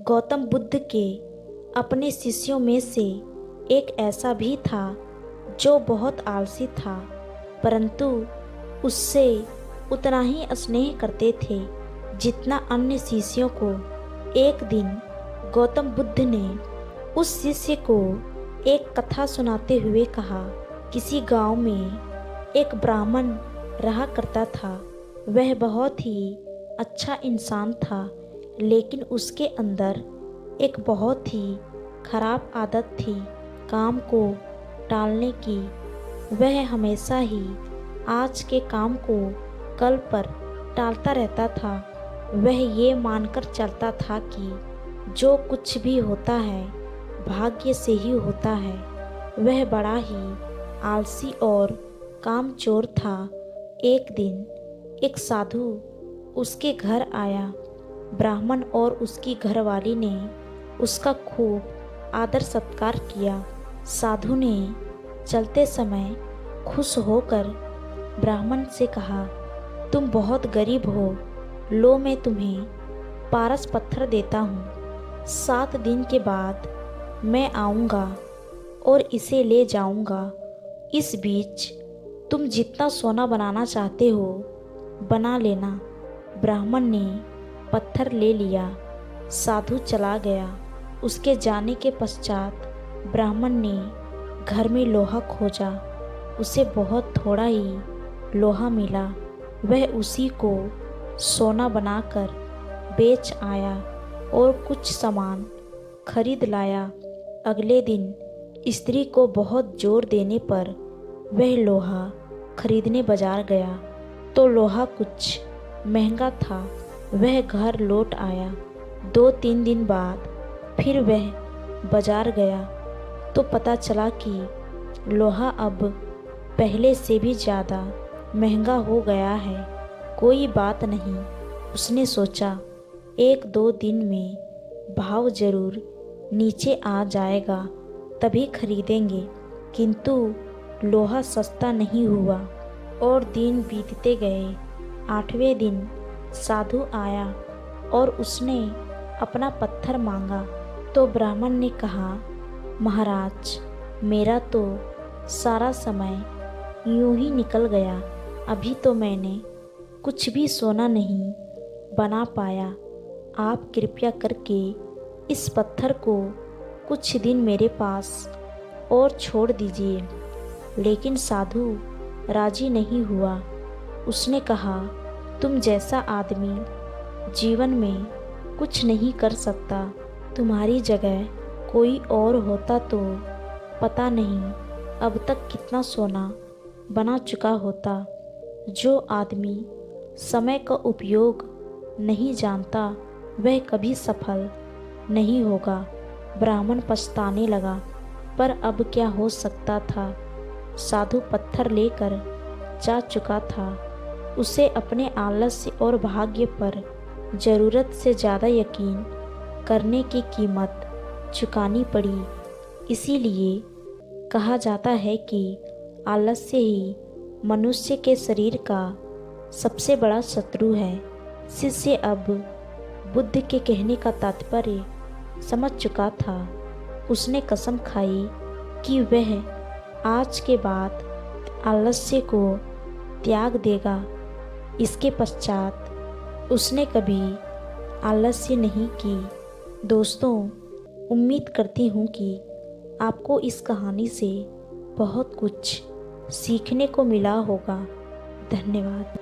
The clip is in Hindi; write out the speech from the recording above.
गौतम बुद्ध के अपने शिष्यों में से एक ऐसा भी था जो बहुत आलसी था, परंतु उससे उतना ही स्नेह करते थे जितना अन्य शिष्यों को। एक दिन गौतम बुद्ध ने उस शिष्य को एक कथा सुनाते हुए कहा, किसी गांव में एक ब्राह्मण रहा करता था। वह बहुत ही अच्छा इंसान था, लेकिन उसके अंदर एक बहुत ही खराब आदत थी, काम को टालने की। वह हमेशा ही आज के काम को कल पर टालता रहता था। वह ये मानकर चलता था कि जो कुछ भी होता है भाग्य से ही होता है। वह बड़ा ही आलसी और कामचोर था। एक दिन एक साधु उसके घर आया। ब्राह्मण और उसकी घरवाली ने उसका खूब आदर सत्कार किया। साधु ने चलते समय खुश होकर ब्राह्मण से कहा, तुम बहुत गरीब हो, लो मैं तुम्हें पारस पत्थर देता हूँ। 7 दिन के बाद मैं आऊँगा और इसे ले जाऊँगा। इस बीच तुम जितना सोना बनाना चाहते हो बना लेना। ब्राह्मण ने पत्थर ले लिया। साधु चला गया। उसके जाने के पश्चात ब्राह्मण ने घर में लोहा खोजा। उसे बहुत थोड़ा ही लोहा मिला। वह उसी को सोना बनाकर बेच आया और कुछ सामान खरीद लाया। अगले दिन स्त्री को बहुत जोर देने पर वह लोहा खरीदने बाजार गया तो लोहा कुछ महंगा था। वह घर लौट आया। 2-3 दिन बाद फिर वह बाजार गया तो पता चला कि लोहा अब पहले से भी ज़्यादा महंगा हो गया है। कोई बात नहीं, उसने सोचा 1-2 दिन में भाव जरूर नीचे आ जाएगा, तभी खरीदेंगे। किंतु लोहा सस्ता नहीं हुआ और दिन बीतते गए। 8वें दिन साधु आया और उसने अपना पत्थर मांगा तो ब्राह्मण ने कहा, महाराज, मेरा तो सारा समय यूं ही निकल गया। अभी तो मैंने कुछ भी सोना नहीं बना पाया। आप कृपया करके इस पत्थर को कुछ दिन मेरे पास और छोड़ दीजिए। लेकिन साधु राजी नहीं हुआ। उसने कहा, तुम जैसा आदमी जीवन में कुछ नहीं कर सकता। तुम्हारी जगह कोई और होता तो पता नहीं अब तक कितना सोना बना चुका होता। जो आदमी समय का उपयोग नहीं जानता वह कभी सफल नहीं होगा। ब्राह्मण पछताने लगा, पर अब क्या हो सकता था। साधु पत्थर लेकर जा चुका था। उसे अपने आलस्य और भाग्य पर ज़रूरत से ज़्यादा यकीन करने की कीमत चुकानी पड़ी। इसीलिए कहा जाता है कि आलस्य ही मनुष्य के शरीर का सबसे बड़ा शत्रु है। शिष्य अब बुद्ध के कहने का तात्पर्य समझ चुका था। उसने कसम खाई कि वह आज के बाद आलस्य को त्याग देगा। इसके पश्चात उसने कभी आलस्य नहीं की। दोस्तों, उम्मीद करती हूँ कि आपको इस कहानी से बहुत कुछ सीखने को मिला होगा। धन्यवाद।